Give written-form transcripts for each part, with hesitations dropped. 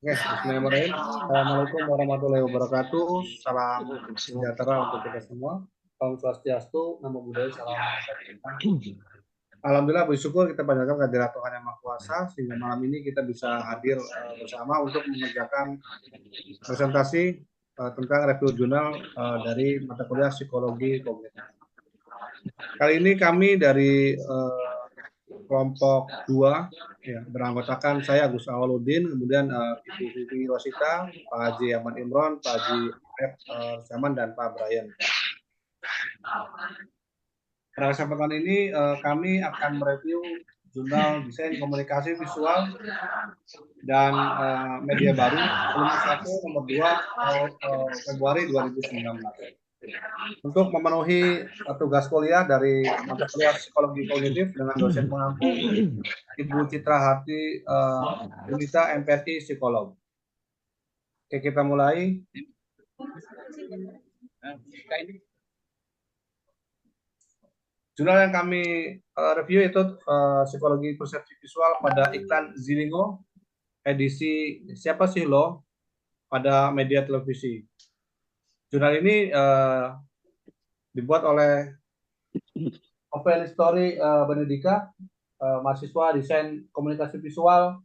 Oke, bismillahirrahmanirrahim. Assalamualaikum warahmatullahi wabarakatuh. Salam sejahtera untuk kita semua. Salam swastiastu, namo buddhaya, salam kebajikan. Alhamdulillah bersyukur kita panjatkan kehadirat Tuhan Yang Maha Kuasa sehingga malam ini kita bisa hadir bersama untuk mengerjakan presentasi tentang review jurnal dari mata kuliah psikologi kognitif. Kali ini kami dari kelompok 2 ya, beranggotakan saya Agus Awaludin, kemudian Ibu Vivi Rosita, Pak Haji Ahmad Imron, Pak Haji Zaman, dan Pak Brian. Pada kesempatan ini kami akan mereview jurnal desain komunikasi visual dan media baru volume 1 nomor 2 Februari 2019. Untuk memenuhi tugas kuliah dari mata kuliah psikologi kognitif dengan dosen pengampu Ibu Citra Hati Unita MPSI Psikolog. Oke, kita mulai. Jurnal yang kami review itu psikologi persepsi visual pada iklan Zilingo edisi Siapa Sih Lo pada media televisi. Jurnal ini dibuat oleh Open Story Benedika, mahasiswa desain komunikasi visual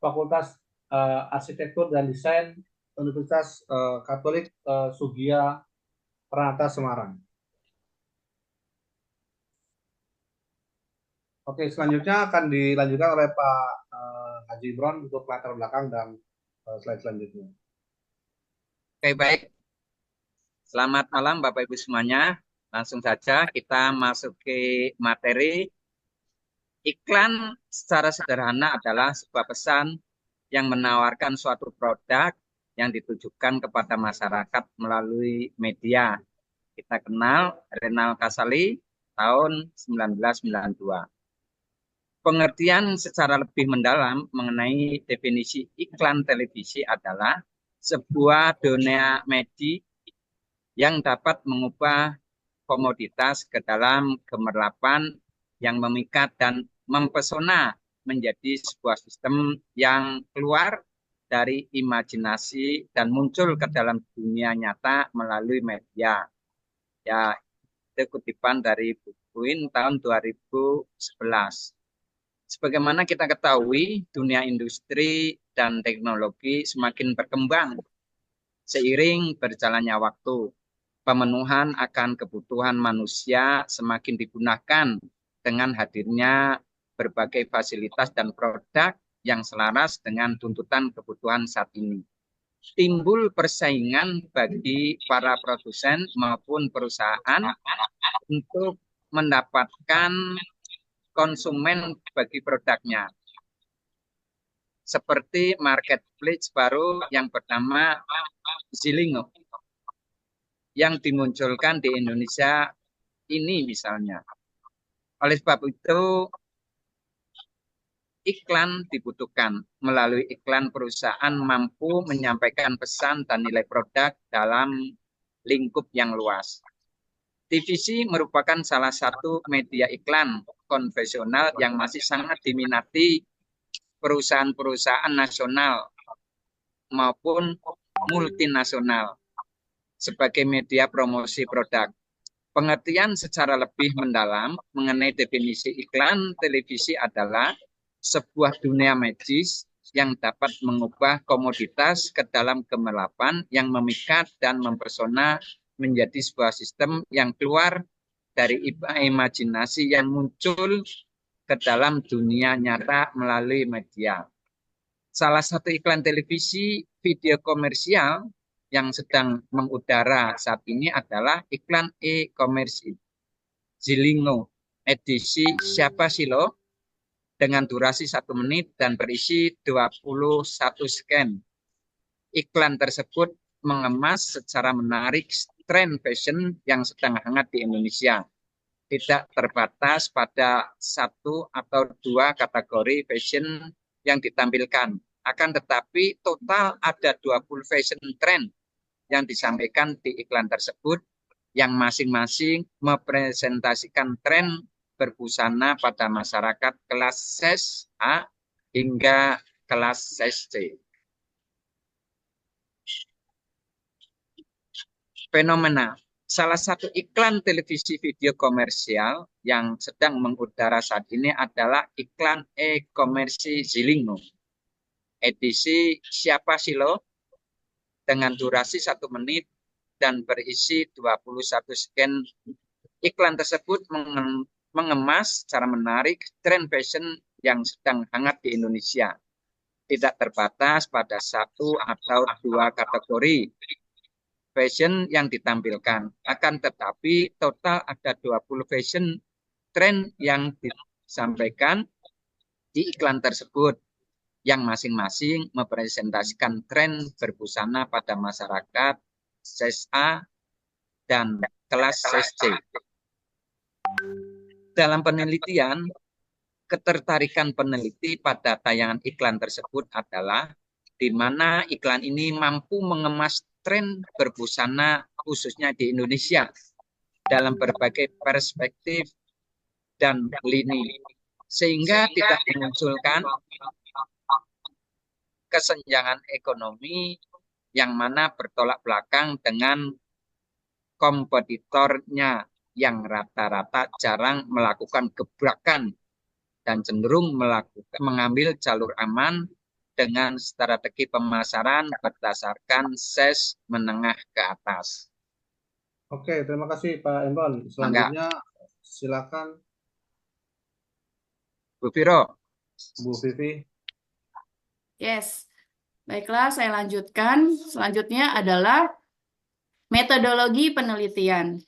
Fakultas Arsitektur dan Desain Universitas Katolik Sugia Pranata Semarang. Oke, selanjutnya akan dilanjutkan oleh Pak Haji Imron untuk latar belakang dan slide selanjutnya. Oke, baik. Selamat malam Bapak Ibu semuanya. Langsung saja kita masuk ke materi. Iklan secara sederhana adalah sebuah pesan yang menawarkan suatu produk yang ditujukan kepada masyarakat melalui media. Kita kenal Renal Kasali tahun 1992. Pengertian secara lebih mendalam mengenai definisi iklan televisi adalah sebuah dunia media yang dapat mengubah komoditas ke dalam gemerlapan yang memikat dan mempesona menjadi sebuah sistem yang keluar dari imajinasi dan muncul ke dalam dunia nyata melalui media. Ya, itu kutipan dari buku tahun 2011. Sebagaimana kita ketahui, dunia industri dan teknologi semakin berkembang seiring berjalannya waktu. Pemenuhan akan kebutuhan manusia semakin digunakan dengan hadirnya berbagai fasilitas dan produk yang selaras dengan tuntutan kebutuhan saat ini. Timbul persaingan bagi para produsen maupun perusahaan untuk mendapatkan konsumen bagi produknya. Seperti marketplace baru yang bernama Zilingo yang dimunculkan di Indonesia ini misalnya. Oleh sebab itu, iklan dibutuhkan. Melalui iklan perusahaan mampu menyampaikan pesan dan nilai produk dalam lingkup yang luas. TVC merupakan salah satu media iklan konvensional yang masih sangat diminati perusahaan-perusahaan nasional maupun multinasional sebagai media promosi produk. Pengertian secara lebih mendalam mengenai definisi iklan televisi adalah sebuah dunia magis yang dapat mengubah komoditas ke dalam gemerlapan yang memikat dan mempesona menjadi sebuah sistem yang keluar dari imajinasi yang muncul ke dalam dunia nyata melalui media. Salah satu iklan televisi video komersial yang sedang mengudara saat ini adalah iklan e-commerce Zilingo edisi Siapa Sih Lo dengan durasi 1 menit dan berisi 21 scan. Iklan tersebut mengemas secara menarik tren fashion yang sedang hangat di Indonesia. Tidak terbatas pada 1 atau 2 kategori fashion yang ditampilkan. Akan tetapi total ada 20 fashion trend yang disampaikan di iklan tersebut yang masing-masing mepresentasikan tren berbusana pada masyarakat kelas ses A hingga kelas ses C. fenomena. Salah satu iklan televisi video komersial yang sedang mengudara saat ini adalah iklan e-komersi Zilingo. Edisi Siapa Sih Lo dengan durasi 1 menit dan berisi 21 scan. Iklan tersebut mengemas secara menarik tren fashion yang sedang hangat di Indonesia. Tidak terbatas pada 1 atau 2 kategori fashion yang ditampilkan. Akan tetapi total ada 20 fashion tren yang disampaikan di iklan tersebut, yang masing-masing merepresentasikan tren berbusana pada masyarakat size A dan kelas size C. Dalam penelitian, ketertarikan peneliti pada tayangan iklan tersebut adalah di mana iklan ini mampu mengemas tren berbusana khususnya di Indonesia dalam berbagai perspektif dan lini, sehingga tidak memunculkan kesenjangan ekonomi yang mana bertolak belakang dengan kompetitornya yang rata-rata jarang melakukan gebrakan dan cenderung mengambil jalur aman dengan strategi pemasaran berdasarkan size menengah ke atas. Oke, terima kasih Pak Emron. Selanjutnya silakan Bu Viro. Bu Vivi. Yes, baiklah saya lanjutkan. Selanjutnya adalah metodologi penelitian.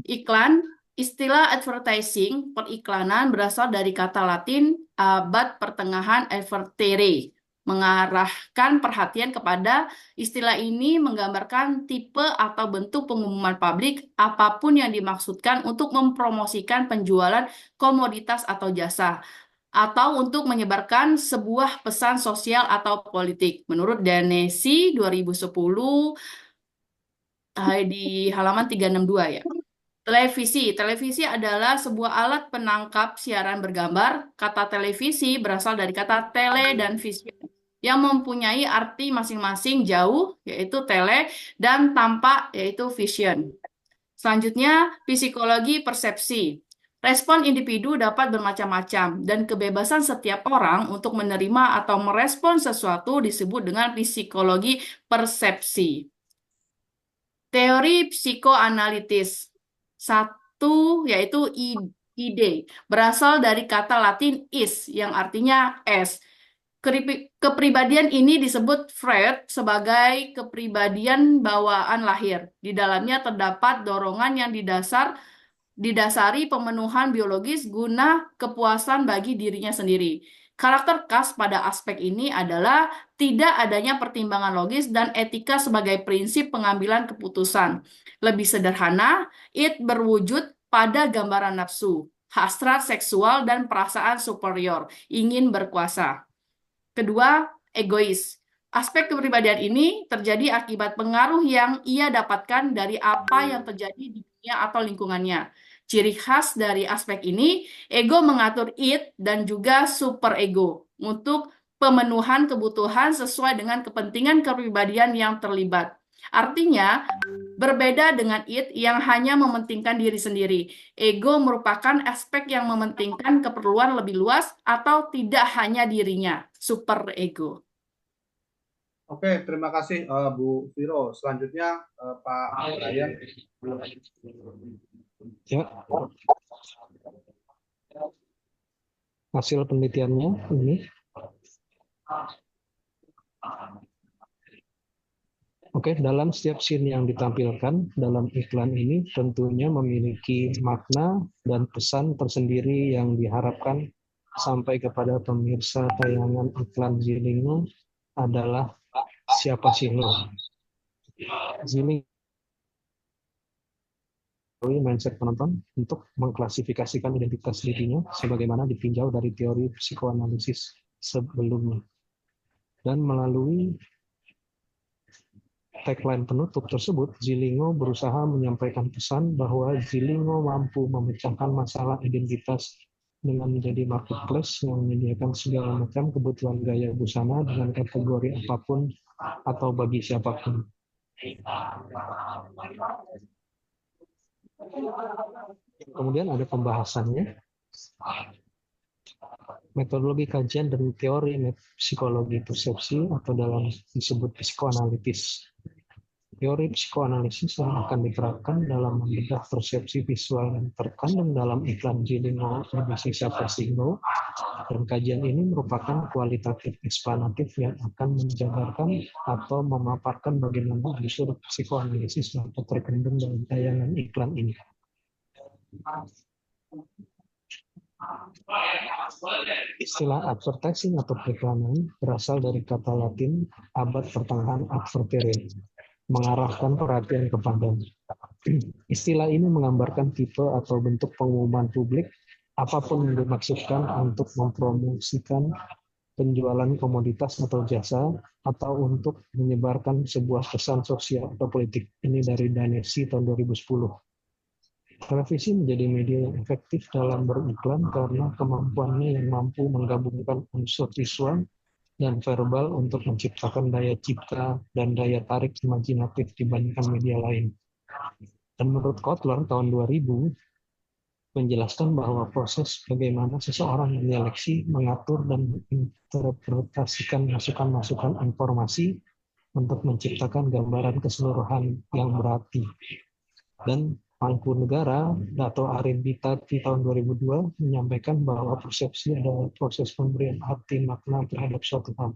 Iklan, istilah advertising, periklanan berasal dari kata Latin abad pertengahan advertere, mengarahkan perhatian kepada istilah ini menggambarkan tipe atau bentuk pengumuman publik apapun yang dimaksudkan untuk mempromosikan penjualan komoditas atau jasa, atau untuk menyebarkan sebuah pesan sosial atau politik. Menurut Danesi 2010 di halaman 362 ya. Televisi adalah sebuah alat penangkap siaran bergambar. Kata televisi berasal dari kata tele dan vision, yang mempunyai arti masing-masing jauh, yaitu tele, dan tampak, yaitu vision. Selanjutnya, psikologi persepsi. Respon individu dapat bermacam-macam, dan kebebasan setiap orang untuk menerima atau merespon sesuatu disebut dengan psikologi persepsi. Teori psikoanalitis. 1, yaitu ide, berasal dari kata Latin is, yang artinya es. Kepribadian ini disebut Freud sebagai kepribadian bawaan lahir. Di dalamnya terdapat dorongan yang didasari pemenuhan biologis guna kepuasan bagi dirinya sendiri. Karakter khas pada aspek ini adalah tidak adanya pertimbangan logis dan etika sebagai prinsip pengambilan keputusan. Lebih sederhana, it berwujud pada gambaran nafsu, hasrat seksual, dan perasaan superior, ingin berkuasa. Kedua, egois. Aspek kepribadian ini terjadi akibat pengaruh yang ia dapatkan dari apa yang terjadi di dunia atau lingkungannya. Ciri khas dari aspek ini, ego mengatur id dan juga superego untuk pemenuhan kebutuhan sesuai dengan kepentingan kepribadian yang terlibat. Artinya, berbeda dengan id yang hanya mementingkan diri sendiri. Ego merupakan aspek yang mementingkan keperluan lebih luas atau tidak hanya dirinya, superego. Oke, terima kasih Bu Viro. Selanjutnya Pak Ryan. Ya, hasil penelitiannya ini. Oke, dalam setiap scene yang ditampilkan dalam iklan ini tentunya memiliki makna dan pesan tersendiri yang diharapkan sampai kepada pemirsa tayangan iklan Zilingo adalah Siapa Sih Lo. Zilingo mindset penonton untuk mengklasifikasikan identitas dirinya sebagaimana ditinjau dari teori psikoanalisis sebelumnya. Dan melalui tagline penutup tersebut, Zilingo berusaha menyampaikan pesan bahwa Zilingo mampu memecahkan masalah identitas dengan menjadi marketplace yang menyediakan segala macam kebutuhan gaya busana dengan kategori apapun atau bagi siapapun. Kemudian ada pembahasannya, metodologi kajian dan teori psikologi persepsi atau dalam disebut psikoanalitis. Teori psikoanalisis yang akan diterapkan dalam membedah persepsi visual yang terkandung dalam iklan Jilingo berbisnis Singo, dan kajian ini merupakan kualitatif eksplanatif yang akan menjabarkan atau memaparkan bagaimana unsur psikoanalisis dapat terkandung dalam tayangan iklan ini. Istilah advertising atau periklanan berasal dari kata Latin abad pertengahan advertere, mengarahkan perhatian kepada. Istilah ini menggambarkan tipe atau bentuk pengumuman publik apapun yang dimaksudkan untuk mempromosikan penjualan komoditas atau jasa atau untuk menyebarkan sebuah pesan sosial atau politik. Ini dari Danesi tahun 2010. Televisi menjadi media yang efektif dalam beriklan karena kemampuannya yang mampu menggabungkan unsur visual dan verbal untuk menciptakan daya cipta dan daya tarik imajinatif dibandingkan media lain. Dan menurut Kotler tahun 2000, menjelaskan bahwa proses bagaimana seseorang menyeleksi, mengatur, dan menginterpretasikan masukan-masukan informasi untuk menciptakan gambaran keseluruhan yang berarti. Dan Mangkunegara atau Arindita di tahun 2002 menyampaikan bahwa persepsi adalah proses pemberian arti makna terhadap suatu hal.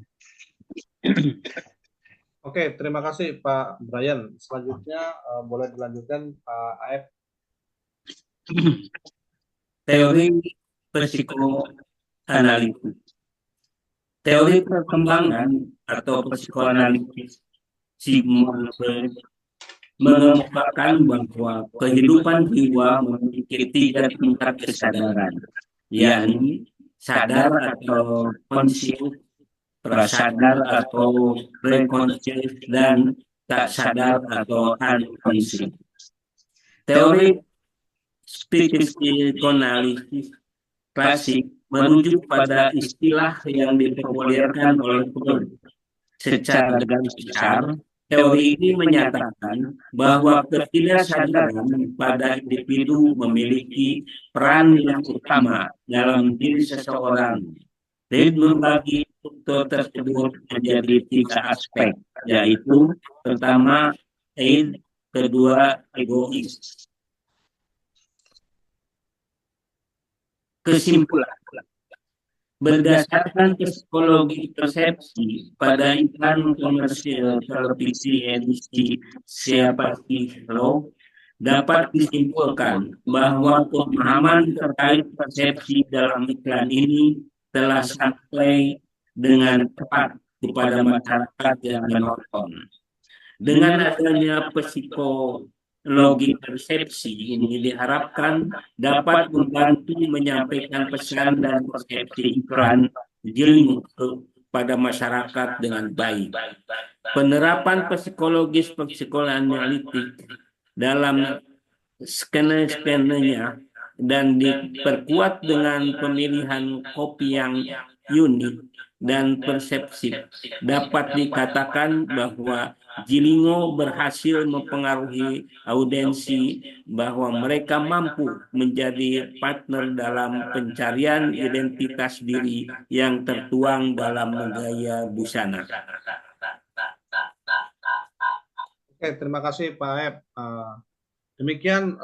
Oke, terima kasih Pak Brian. Selanjutnya boleh dilanjutkan Pak Aep. Teori psikoanalisis. Teori perkembangan atau psikoanalisis Sigmund Freud mengemukakan bahwa kehidupan jiwa memiliki 3 tingkat kesadaran, yakni sadar atau konsius, prasadar atau prekonsius, dan tak sadar atau unconscious. Teori psikoanalisis klasik merujuk pada istilah yang dipopulerkan oleh Freud. Secara garis besar, teori ini menyatakan bahwa ketidaksadaran pada individu memiliki peran yang utama dalam diri seseorang. Freud membagi struktur tersebut menjadi 3 aspek, yaitu pertama, id, kedua, egois. Kesimpulan, berdasarkan psikologi persepsi pada iklan komersial televisi edisi Siapa Sih Lo, dapat disimpulkan bahwa pemahaman terkait persepsi dalam iklan ini telah sampai dengan tepat kepada masyarakat yang menonton. Dengan adanya psikologi persepsi ini diharapkan dapat membantu menyampaikan pesan dan persepsi iklan Jilingo pada masyarakat dengan baik. Penerapan psikologis psikoanalitik dalam skena-skenanya dan diperkuat dengan pemilihan kopi yang unik dan persepsi, dapat dikatakan bahwa Jilingo berhasil mempengaruhi audiensi bahwa mereka mampu menjadi partner dalam pencarian identitas diri yang tertuang dalam gaya busana. Oke, terima kasih Pak Aep. Demikian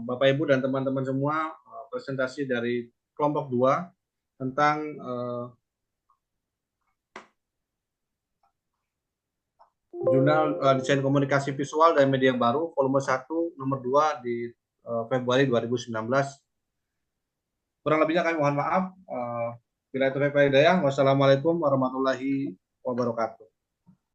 Bapak Ibu dan teman-teman semua presentasi dari kelompok 2 tentang Jurnal Desain Komunikasi Visual dan Media yang Baru, volume 1, nomor 2 di Februari 2019. Kurang lebihnya kami mohon maaf. Bila itu Wassalamualaikum warahmatullahi wabarakatuh.